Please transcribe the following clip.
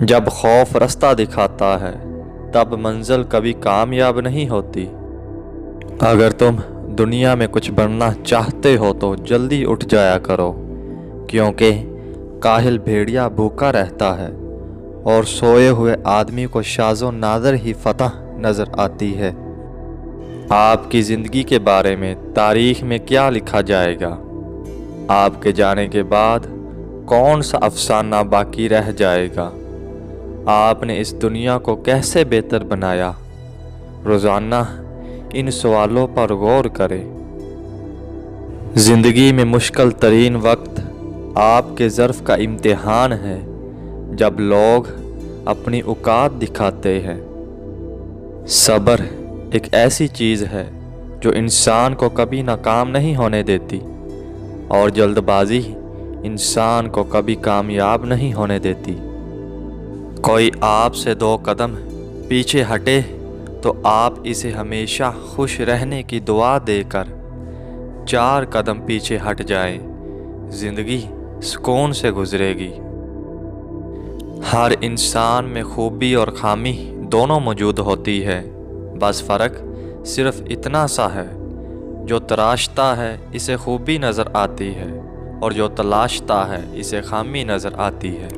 جب خوف رستہ دکھاتا ہے تب منزل کبھی کامیاب نہیں ہوتی۔ اگر تم دنیا میں کچھ بننا چاہتے ہو تو جلدی اٹھ جایا کرو، کیونکہ کاہل بھیڑیا بھوکا رہتا ہے اور سوئے ہوئے آدمی کو شاذ و نادر ہی فتح نظر آتی ہے۔ آپ کی زندگی کے بارے میں تاریخ میں کیا لکھا جائے گا؟ آپ کے جانے کے بعد کون سا افسانہ باقی رہ جائے گا؟ آپ نے اس دنیا کو کیسے بہتر بنایا؟ روزانہ ان سوالوں پر غور کریں۔ زندگی میں مشکل ترین وقت آپ کے ظرف کا امتحان ہے، جب لوگ اپنی اوقات دکھاتے ہیں۔ صبر ایک ایسی چیز ہے جو انسان کو کبھی ناکام نہیں ہونے دیتی، اور جلد بازی انسان کو کبھی کامیاب نہیں ہونے دیتی۔ کوئی آپ سے 2 قدم پیچھے ہٹے تو آپ اسے ہمیشہ خوش رہنے کی دعا دے کر 4 قدم پیچھے ہٹ جائیں، زندگی سکون سے گزرے گی۔ ہر انسان میں خوبی اور خامی دونوں موجود ہوتی ہے، بس فرق صرف اتنا سا ہے، جو تراشتا ہے اسے خوبی نظر آتی ہے اور جو تلاشتا ہے اسے خامی نظر آتی ہے۔